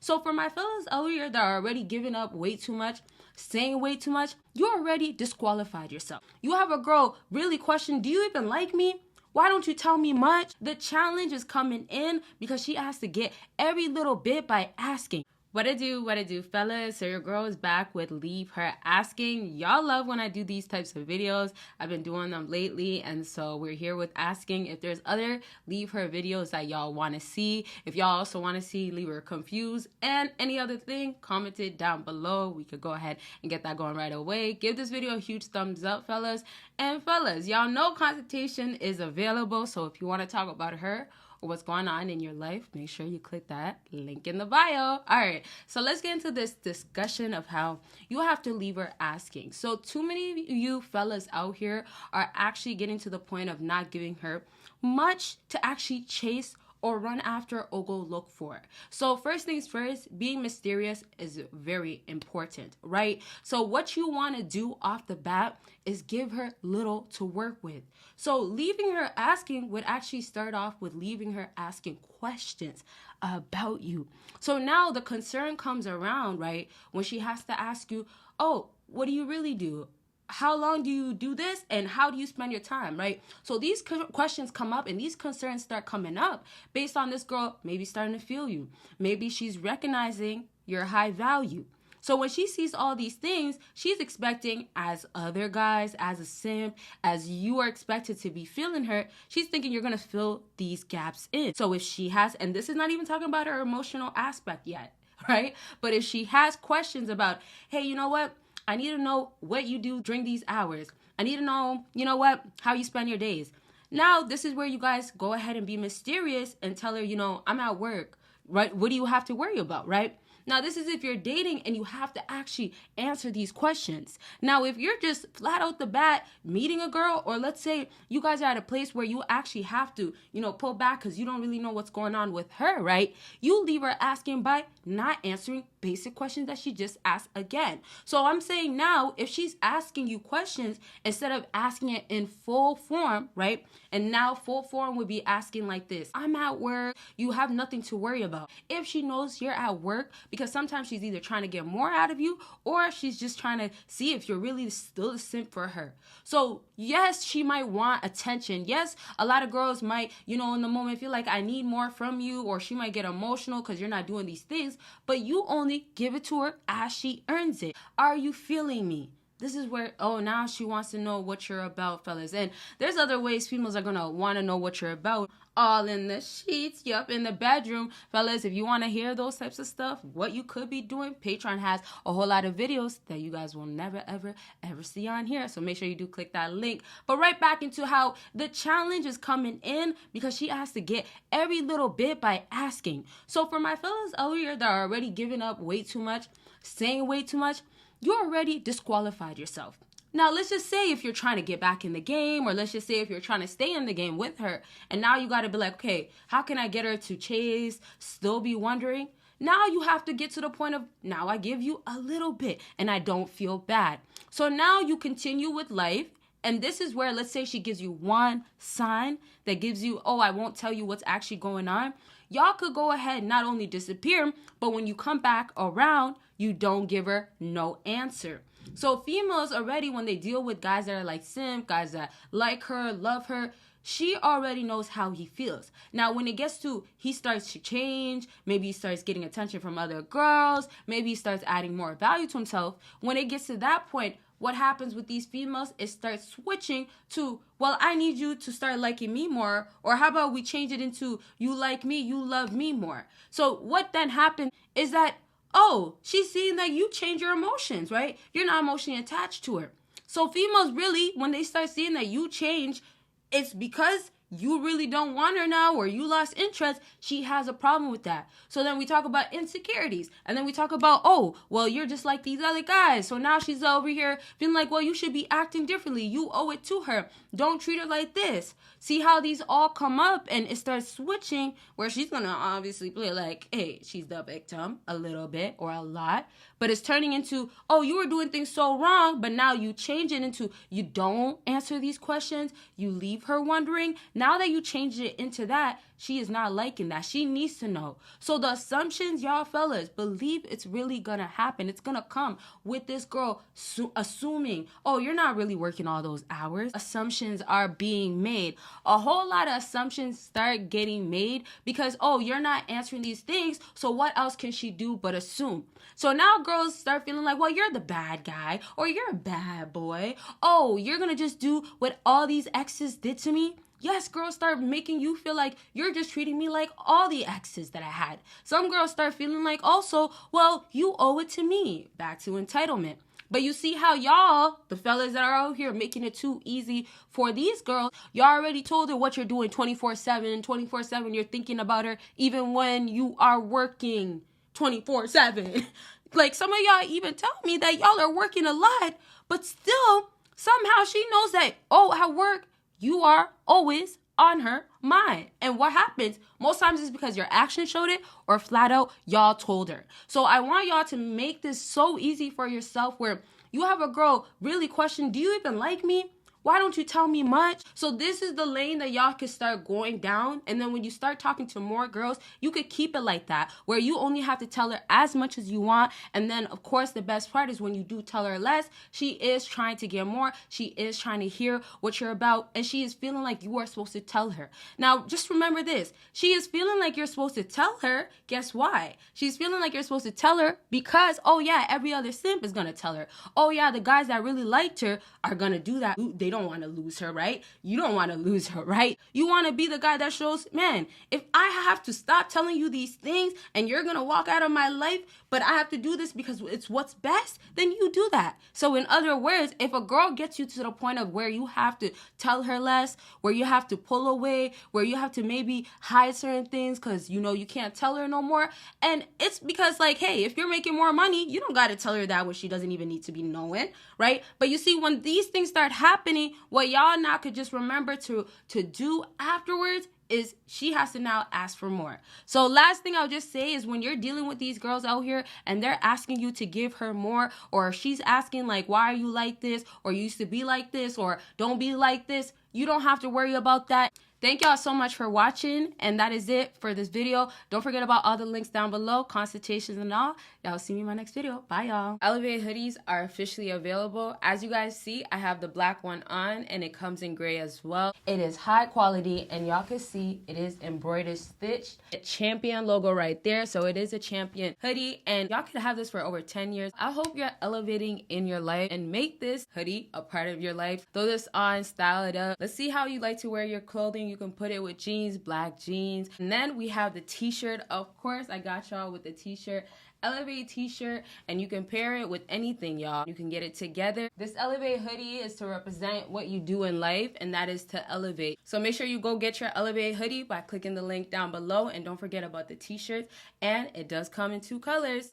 So for my fellas out here that are already giving up way too much, saying way too much, you already disqualified yourself. You have a girl really question, do you even like me? Why don't you tell me much? The challenge is coming in because she has to get every little bit by asking. What it do, fellas? So your girl is back with Leave Her Asking. Y'all love when I do these types of videos. I've been doing them lately, and so we're here with asking. If there's other Leave Her videos that y'all want to see, if y'all also want to see Leave Her Confused and any other thing, comment it down below. We could go ahead and get that going right away. Give this video a huge thumbs up, fellas. And fellas, y'all know consultation is available, so if you want to talk about her or what's going on in your life, make sure you click that link in the bio. All right, so let's get into this discussion of how you have to leave her asking. So too many of you fellas out here are actually getting to the point of not giving her much to actually chase or run after or go look for. So first things first, being mysterious is very important, right? So what you want to do off the bat is give her little to work with. So leaving her asking would actually start off with leaving her asking questions about you. So now the concern comes around, right? When she has to ask you, oh, what do you really do? How long do you do this, and how do you spend your time, right? So these questions come up and these concerns start coming up based on this girl maybe starting to feel you. Maybe she's recognizing your high value. So when she sees all these things, she's expecting, as other guys, as a simp, as you are expected to be feeling her, she's thinking you're going to fill these gaps in. So if she has, and this is not even talking about her emotional aspect yet, right? But if she has questions about, hey, you know what? I need to know what you do during these hours. I need to know, you know what, how you spend your days. Now, this is where you guys go ahead and be mysterious and tell her, you know, I'm at work, right? What do you have to worry about, right? Now, this is if you're dating and you have to actually answer these questions. Now, if you're just flat out the bat meeting a girl, or let's say you guys are at a place where you actually have to, you know, pull back because you don't really know what's going on with her, right? You leave her asking by not answering basic questions that she just asked again. So I'm saying now, if she's asking you questions, instead of asking it in full form, right? And now full form would be asking like this: I'm at work, you have nothing to worry about. If she knows you're at work, because sometimes she's either trying to get more out of you or she's just trying to see if you're really still the simp for her. So yes, she might want attention. Yes, a lot of girls might, you know, in the moment feel like I need more from you, or she might get emotional because you're not doing these things, but you only give it to her as she earns it. Are you feeling me? This is where, oh, now she wants to know what you're about, fellas. And there's other ways females are going to want to know what you're about. All in the sheets, yup, in the bedroom. Fellas, if you want to hear those types of stuff, what you could be doing, Patreon has a whole lot of videos that you guys will never, ever, ever see on here. So make sure you do click that link. But right back into how the challenge is coming in because she has to get every little bit by asking. So for my fellas out here that are already giving up way too much, saying way too much, you already disqualified yourself. Now, let's just say if you're trying to get back in the game, or let's just say if you're trying to stay in the game with her, and now you got to be like, okay, how can I get her to chase, still be wondering? Now you have to get to the point of, now I give you a little bit and I don't feel bad. So now you continue with life. And this is where, let's say she gives you one sign that gives you, oh, I won't tell you what's actually going on. Y'all could go ahead and not only disappear, but when you come back around, you don't give her no answer. So females already, when they deal with guys that are like simp, guys that like her, love her, she already knows how he feels. Now, when it gets to, he starts to change, maybe he starts getting attention from other girls, maybe he starts adding more value to himself. When it gets to that point, what happens with these females is start switching to, well, I need you to start liking me more, or how about we change it into, you like me, you love me more. So what then happens is that, oh, she's seeing that you change your emotions, right? You're not emotionally attached to her. So females really, when they start seeing that you change, it's because you really don't want her now, or you lost interest. She has a problem with that. So then we talk about insecurities, and then we talk about, oh, well, you're just like these other guys. So now she's over here feeling like, well, you should be acting differently. You owe it to her. Don't treat her like this. See how these all come up, and it starts switching where she's going to obviously play like, hey, she's the victim a little bit or a lot, but it's turning into, oh, you were doing things so wrong, but now you change it into, you don't answer these questions. You leave her wondering. Now that you changed it into that, she is not liking that. She needs to know. So the assumptions, y'all fellas, believe it's really gonna happen. It's gonna come with this girl assuming, oh, you're not really working all those hours. Assumptions are being made. A whole lot of assumptions start getting made because, oh, you're not answering these things, so what else can she do but assume? So now girls start feeling like, well, you're the bad guy or you're a bad boy. Oh, you're gonna just do what all these exes did to me? Yes, girls start making you feel like you're just treating me like all the exes that I had. Some girls start feeling like also, well, you owe it to me. Back to entitlement. But you see how y'all, the fellas that are out here making it too easy for these girls, y'all already told her what you're doing 24/7. 24/7, you're thinking about her even when you are working 24/7. Like some of y'all even tell me that y'all are working a lot, but still somehow she knows that, oh, at work, you are always on her mind. And what happens most times is because your actions showed it or flat out y'all told her. So I want y'all to make this so easy for yourself where you have a girl really question, do you even like me? Why don't you tell me much? So this is the lane that y'all can start going down. And then when you start talking to more girls, you could keep it like that, where you only have to tell her as much as you want. And then, of course, the best part is when you do tell her less, she is trying to get more. She is trying to hear what you're about. And she is feeling like you are supposed to tell her. Now, just remember this. She is feeling like you're supposed to tell her. Guess why? She's feeling like you're supposed to tell her because, oh, yeah, every other simp is going to tell her. Oh, yeah, the guys that really liked her are going to do that. They don't want to lose her, right? You don't want to lose her, right? You want to be the guy that shows, man, if I have to stop telling you these things and you're going to walk out of my life, but I have to do this because it's what's best, then you do that. So in other words, if a girl gets you to the point of where you have to tell her less, where you have to pull away, where you have to maybe hide certain things because, you know, you can't tell her no more. And it's because like, hey, if you're making more money, you don't got to tell her that what she doesn't even need to be knowing, right? But you see, when these things start happening, what y'all now could just remember to do afterwards is she has to now ask for more. So last thing I'll just say is when you're dealing with these girls out here and they're asking you to give her more, or she's asking like, why are you like this? Or you used to be like this, or don't be like this. You don't have to worry about that. Thank y'all so much for watching, and that is it for this video. Don't forget about all the links down below, consultations and all. Y'all see me in my next video. Bye, y'all. Elevate hoodies are officially available. As you guys see, I have the black one on, and it comes in gray as well. It is high quality, and y'all can see it is embroidered stitched. A Champion logo right there, so it is a Champion hoodie, and y'all can have this for over 10 years. I hope you're elevating in your life and make this hoodie a part of your life. Throw this on, style it up. Let's see how you like to wear your clothing. You can put it with jeans, black jeans. And then we have the t-shirt. Of course, I got y'all with the t-shirt. Elevate t-shirt, and you can pair it with anything, y'all. You can get it together. This Elevate hoodie is to represent what you do in life, and that is to elevate. So make sure you go get your Elevate hoodie by clicking the link down below, and don't forget about the t-shirts, and it does come in 2 colors.